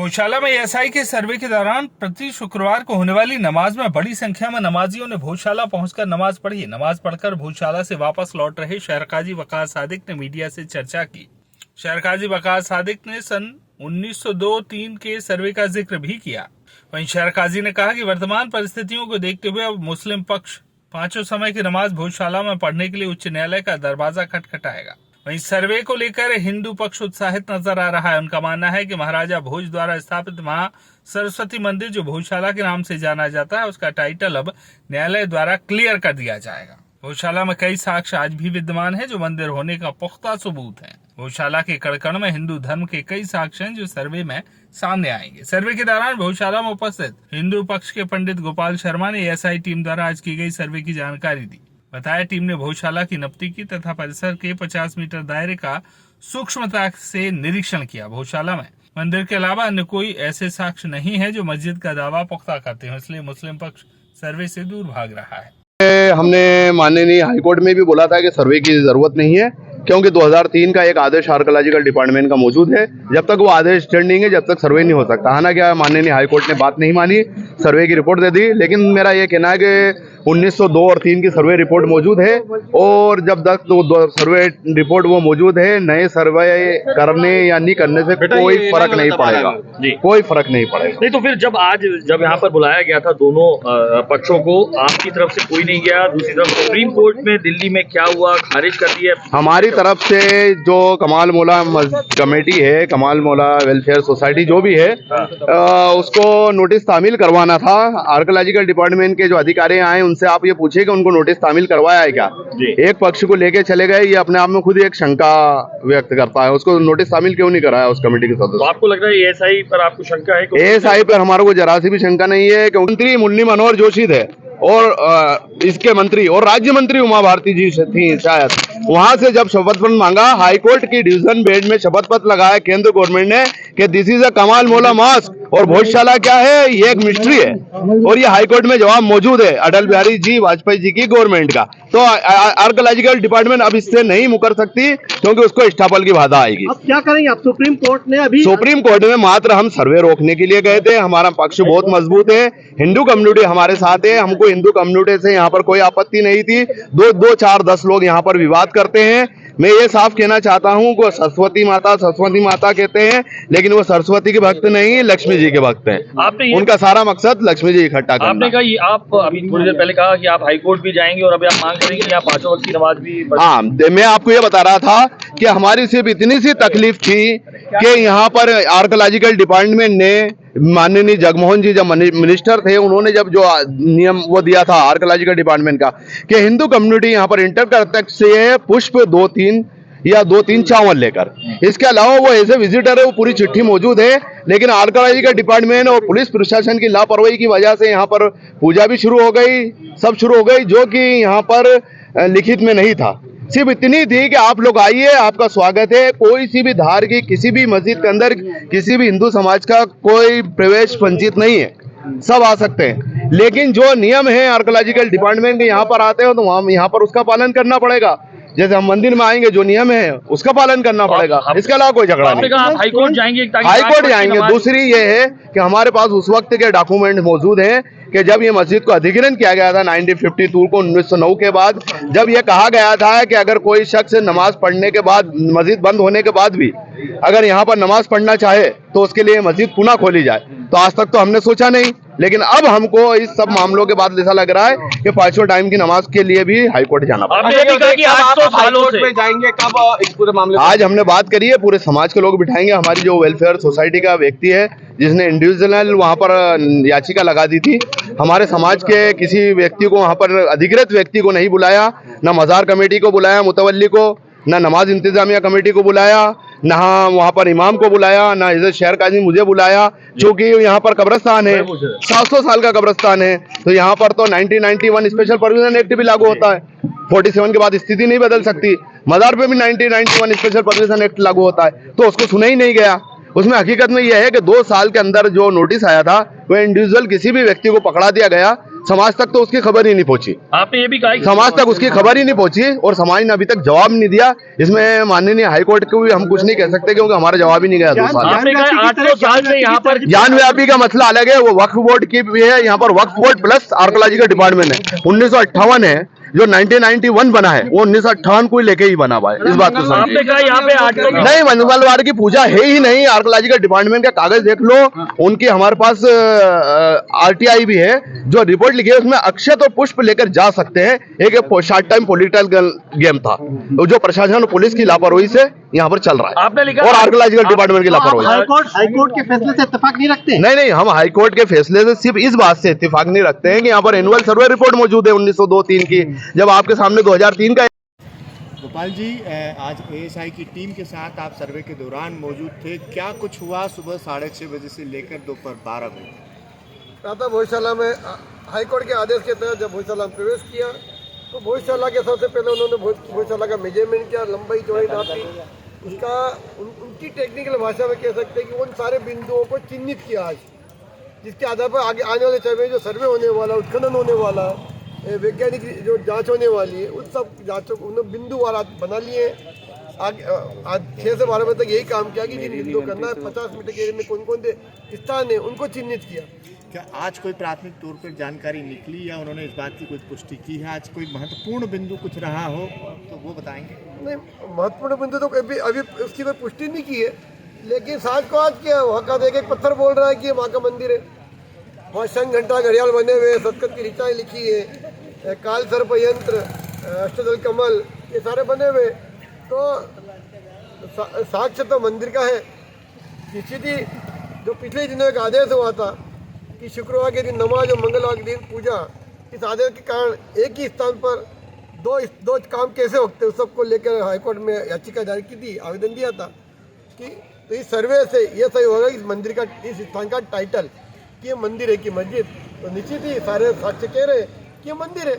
भोजशाला में एएसआई के सर्वे के दौरान प्रति शुक्रवार को होने वाली नमाज में बड़ी संख्या में नमाजियों ने भोजशाला पहुंचकर नमाज पढ़ी। नमाज पढ़कर भोजशाला से वापस लौट रहे शहर काजी वकार सादिक ने मीडिया से चर्चा की। शहर काजी वकार सादिक ने सन 1902-3 के सर्वे का जिक्र भी किया। वहीं शहर काजी ने कहा कि वर्तमान परिस्थितियों को देखते हुए अब मुस्लिम पक्ष पांचों समय की नमाज भोजशाला में पढ़ने के लिए उच्च न्यायालय का दरवाजा खटखटाएगा। वहीं सर्वे को लेकर हिंदू पक्ष उत्साहित नजर आ रहा है। उनका मानना है कि महाराजा भोज द्वारा स्थापित महा सरस्वती मंदिर जो भोजशाला के नाम से जाना जाता है, उसका टाइटल अब न्यायालय द्वारा क्लियर कर दिया जाएगा। भोजशाला में कई साक्ष्य आज भी विद्यमान है जो मंदिर होने का पुख्ता सबूत है। भोजशाला के कड़कड़ में हिंदू धर्म के कई साक्ष्य हैं जो सर्वे में सामने आएंगे। सर्वे के दौरान भोजशाला में उपस्थित हिंदू पक्ष के पंडित गोपाल शर्मा ने एएसआई टीम द्वारा आज की गई सर्वे की जानकारी दी। बताया टीम ने भोजशाला की नपती की तथा परिसर के 50 मीटर दायरे का सूक्ष्मता से निरीक्षण किया। भोजशाला में मंदिर के अलावा अन्य कोई ऐसे साक्ष्य नहीं है जो मस्जिद का दावा पुख्ता करते हैं, इसलिए मुस्लिम पक्ष सर्वे से दूर भाग रहा है। हमने माननीय हाईकोर्ट में भी बोला था कि सर्वे की जरूरत नहीं है, क्योंकि 2003 का एक आदेश आर्कियोलॉजिकल डिपार्टमेंट का मौजूद है। जब तक वो आदेश स्टैंडिंग है, जब तक सर्वे नहीं हो सकता। हालांकि माननीय हाईकोर्ट ने बात नहीं मानी, सर्वे की रिपोर्ट दे दी, लेकिन मेरा ये कहना है कि 1902 और 3 की सर्वे रिपोर्ट मौजूद है और जब तक तो सर्वे रिपोर्ट वो मौजूद है, नए सर्वे करने या नहीं करने से कोई फर्क नहीं पड़ेगा, कोई फर्क नहीं पड़ेगा। नहीं तो फिर जब यहाँ पर बुलाया गया था दोनों पक्षों को, आपकी तरफ से कोई नहीं गया, दूसरी तरफ सुप्रीम कोर्ट में दिल्ली में क्या हुआ, खारिज कर दिया? हमारी तरफ से जो कमाल मौला कमेटी है, कमाल मौला वेलफेयर सोसाइटी जो भी है, उसको नोटिस तामील करवाना था। आर्कियोलॉजिकल डिपार्टमेंट के जो अधिकारी आए उनसे आप ये पूछिए कि उनको नोटिस तामील करवाया है क्या। एक पक्ष को लेके चले गए, ये अपने आप में खुद एक शंका व्यक्त करता है। उसको नोटिस तामील क्यों नहीं कराया उस कमेटी के सदस्य? तो आपको लग रहा है एएसआई पर आपको शंका है? एएसआई पर हमारे को जरा सी भी शंका नहीं है कि मंत्री मुन्नी मनोहर जोशी थे और इसके मंत्री और राज्य मंत्री उमा भारती जी थी शायद, वहां से जब शपथ पत्र मांगा, हाईकोर्ट की डिवीजन बेंच में शपथ पत्र लगाया केंद्र गवर्नमेंट ने कि दिस इज अ कमाल मौला मॉस्क और भोजशाला क्या है, ये एक मिस्ट्री है। और ये हाईकोर्ट में जवाब मौजूद है अटल बिहारी जी वाजपेयी जी की गवर्नमेंट का। तो आर्कियोलॉजिकल डिपार्टमेंट अब इससे नहीं मुकर सकती, क्योंकि उसको स्टापल की बाधा आएगी। अब क्या करेंगे आप? सुप्रीम कोर्ट में मात्र हम सर्वे रोकने के लिए गए थे। हमारा पक्ष बहुत मजबूत है, हिंदू कम्युनिटी हमारे साथ है, हमको हिंदू कम्युनिटी से यहाँ पर कोई आपत्ति नहीं थी। 2-4-10 लोग यहाँ पर विवाद करते हैं। मैं ये साफ कहना चाहता हूँ कि सरस्वती माता कहते हैं, लेकिन वो सरस्वती के भक्त नहीं, लक्ष्मी जी के भक्त हैं। उनका सारा मकसद लक्ष्मी जी इकट्ठा करना। आपने कहा आप अभी थोड़ी देर पहले कहा कि आप हाईकोर्ट भी जाएंगे और अभी आप मांग करेंगे कि आप 5 वक्त की नमाज भी। हाँ, मैं आपको ये बता रहा था कि हमारी सिर्फ इतनी सी तकलीफ थी कि यहाँ पर आर्कियोलॉजिकल डिपार्टमेंट ने, माननीय जगमोहन जी जब मिनिस्टर थे, उन्होंने जब जो नियम वो दिया था आर्कियोलॉजिकल डिपार्टमेंट का कि हिंदू कम्युनिटी यहाँ पर इंटर कर सकती है पुष्प 2-3 या 2-3 चावल लेकर। इसके अलावा वो ऐसे विजिटर है, वो पूरी चिट्ठी मौजूद है, लेकिन आर्कियोलॉजिकल डिपार्टमेंट और पुलिस प्रशासन की लापरवाही की वजह से यहाँ पर पूजा भी शुरू हो गई, सब शुरू हो गई, जो कि यहाँ पर लिखित में नहीं था। सिर्फ इतनी थी कि आप लोग आइए, आपका स्वागत है। कोई सी भी धार की किसी भी मस्जिद के अंदर किसी भी हिंदू समाज का कोई प्रवेश वंचित नहीं है, सब आ सकते हैं। लेकिन जो नियम है आर्कियोलॉजिकल डिपार्टमेंट के, यहाँ पर आते हो तो वहाँ यहाँ पर उसका पालन करना पड़ेगा। जैसे हम मंदिर में आएंगे, जो नियम है उसका पालन करना पड़ेगा। इसके अलावा कोई झगड़ा नहीं। हाईकोर्ट जाएंगे? हाईकोर्ट जाएंगे। दूसरी ये है कि हमारे पास उस वक्त के डॉक्यूमेंट मौजूद हैं कि जब ये मस्जिद को अधिग्रहण किया गया था 1952 को, 1909 के बाद, जब ये कहा गया था कि अगर कोई शख्स नमाज पढ़ने के बाद, मस्जिद बंद होने के बाद भी अगर यहाँ पर नमाज पढ़ना चाहे तो उसके लिए मस्जिद पुनः खोली जाए। तो आज तक तो हमने सोचा नहीं, लेकिन अब हमको इस सब मामलों के बाद ऐसा लग रहा है कि 5वें टाइम की नमाज के लिए भी हाईकोर्ट जाना पड़ेगा। आज हमने बात करी है, पूरे समाज के लोग बिठाएंगे। हमारी जो वेलफेयर सोसाइटी का व्यक्ति है जिसने इंडिविजुअल वहाँ पर याचिका लगा दी थी, हमारे समाज के किसी व्यक्ति को वहाँ पर अधिकृत व्यक्ति को नहीं बुलाया, ना मजार कमेटी को बुलाया मुतवल्ली को, ना नमाज इंतजामिया कमेटी को बुलाया, ना वहाँ पर इमाम को बुलाया, ना इधर शहर काजी मुझे बुलाया, क्योंकि यहाँ पर कब्रिस्तान है, 700 साल का कब्रिस्तान है। तो यहाँ पर तो 1991 स्पेशल परमिशन एक्ट भी लागू होता है, 47 के बाद स्थिति नहीं बदल सकती। मजार पे भी 1991 स्पेशल परमिशन एक्ट लागू होता है, तो उसको सुना ही नहीं गया। उसमें हकीकत में यह है कि 2 साल के अंदर जो नोटिस आया था वो इंडिविजुअल किसी भी व्यक्ति को पकड़ा दिया गया, समाज तक तो उसकी खबर ही नहीं पहुंची। आपने ये भी कहा कि समाज तक उसकी खबर ही नहीं पहुंची और समाज ने अभी तक जवाब नहीं दिया। इसमें माननीय हाईकोर्ट को भी हम कुछ नहीं कह सकते क्योंकि हमारा जवाब ही नहीं गया 2 साल। आपने कहा 800 साल से यहाँ पर ज्ञानव्यापी का मसला अलग है, वो वक्फ बोर्ड की भी है। यहाँ पर वक्फ बोर्ड प्लस आर्कोलॉजिकल डिपार्टमेंट है। 1958 है जो 1991 बना है, वो 1958 को लेके ही बना हुआ है। इस बात को समझिए। आपने कहा यहाँ पे 800 नहीं, मंगलवार की पूजा है ही नहीं। आर्कोलॉजिकल डिपार्टमेंट का कागज देख लो, उनकी हमारे पास आरटीआई भी है जो रिपोर्ट लिखी है, उसमें अक्षत और पुष्प लेकर जा सकते हैं। एक शॉर्ट टाइम पॉलिटिकल गेम था जो प्रशासन और पुलिस की लापरवाही से यहाँ पर चल रहा है। आपने लिखा और आर्कोलॉजिकल डिपार्टमेंट की लापरवाही। हाईकोर्ट के फैसले से इत्तेफाक नहीं रखते? नहीं, हम हाईकोर्ट के फैसले से सिर्फ इस बात से इत्तेफाक नहीं रखते हैं कि यहाँ पर एनुअल सर्वे रिपोर्ट मौजूद है 1902-3 की, जब आपके सामने 2003 का। गोपाल जी, आज एएसआई की टीम के साथ आप सर्वे के दौरान मौजूद थे, क्या कुछ हुआ सुबह 6:30 बजे से लेकर दोपहर 12 बजे? प्रातः भोजशाला में हाईकोर्ट के आदेश के तहत जब भोजशाला में प्रवेश किया तो भोजशाला के सबसे पहले उन्होंने भोजशाला का मेजरमेंट किया, लंबाई चौड़ाई नापी, उसका उनकी टेक्निकल भाषा में कह सकते हैं कि उन सारे बिंदुओं को चिन्हित किया आज, जिसके आधार पर आगे आने वाले समय जो सर्वे होने वाला, उत्खनन होने वाला, वैज्ञानिक जो जांच होने वाली है, उन सब जांचों को उन्होंने बिंदु वाला बना लिए। आगे आज 6 से 12 बजे तक यही काम किया कि जिन बिंदु करना है 50 मीटर के एरिया में कौन कौन से स्थान है उनको चिन्हित किया। क्या आज कोई प्राथमिक तौर पर जानकारी निकली या उन्होंने इस बात की कोई पुष्टि की है? आज कोई महत्वपूर्ण बिंदु कुछ रहा हो तो वो बताएंगे। नहीं, महत्वपूर्ण बिंदु तो अभी उसकी कोई पुष्टि नहीं की है, लेकिन साज को आज क्या वहाँ का देख एक पत्थर बोल रहा है कि वहाँ का मंदिर है। वहाँ शंख घंटा घड़ियाल बने हुए, संस्कृत की ऋचाएँ लिखी है, काल सर्प यंत्र, अष्टदल कमल, ये सारे बने हुए। तो साक्ष्य तो मंदिर का है। निश्चित ही जो पिछले दिनों एक आदेश हुआ था कि शुक्रवार के दिन नमाज और मंगलवार के दिन पूजा, इस आदेश के कारण एक ही स्थान पर दो काम कैसे होते हैं, उस सबको लेकर हाईकोर्ट में याचिका दायर की थी, आवेदन दिया था कि तो इस सर्वे से ये सही होगा कि इस मंदिर का, इस स्थान का टाइटल कि ये मंदिर है कि मस्जिद, तो निश्चित ही सारे साक्ष्य कह रहे कि ये मंदिर है।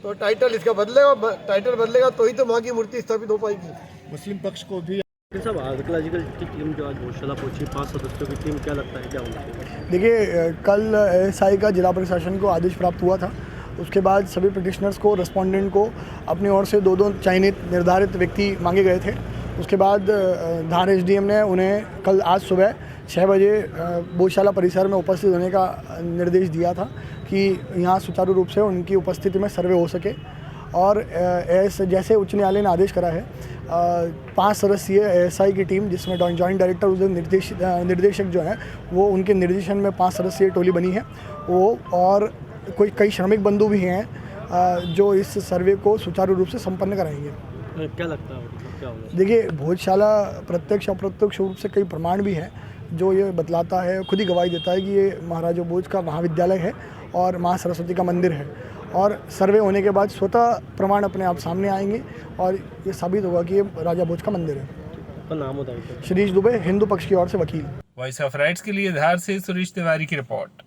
तो टाइटल इसका बदलेगा, टाइटल बदलेगा तो ही तो माँ की मूर्ति स्थापित हो पाएगी। मुस्लिम पक्ष को भी साहब, आर्कोलॉजिकल की टीम जो आज भोजशाला पहुंची, 5 सदस्यों की टीम, क्या लगता है क्या होगी? देखिए, कल एएसआई का जिला प्रशासन को आदेश प्राप्त हुआ था। उसके बाद सभी पिटिशनर्स को, रेस्पोंडेंट को अपनी ओर से 2 चयनित निर्धारित व्यक्ति मांगे गए थे। उसके बाद धार एसडीएम ने उन्हें कल आज सुबह 6 बजे भोजशाला परिसर में उपस्थित होने का निर्देश दिया था कि यहाँ सुचारू रूप से उनकी उपस्थिति में सर्वे हो सके। और जैसे उच्च न्यायालय ने आदेश करा है, 5 सदस्यीय एएसआई की टीम, जिसमें जॉइंट डायरेक्टर उधर निर्देशक जो हैं वो उनके निर्देशन में 5 सदस्यीय टोली बनी है वो, और कई श्रमिक बंधु भी हैं जो इस सर्वे को सुचारू रूप से संपन्न कराएंगे। क्या लगता है क्या होगा? देखिए, भोजशाला प्रत्यक्ष अप्रत्यक्ष रूप से कई प्रमाण भी हैं जो ये बतलाता है, खुद ही गवाही देता है कि ये महाराजा भोज का महाविद्यालय है और माँ सरस्वती का मंदिर है। और सर्वे होने के बाद स्वतः प्रमाण अपने आप सामने आएंगे और ये साबित होगा कि ये राजा भोज का मंदिर है। आपका नाम बताइए। शिरीष दुबे, हिंदू पक्ष की ओर से वकील। वॉइस ऑफ राइट्स के लिए धार से सुरेश तिवारी की रिपोर्ट।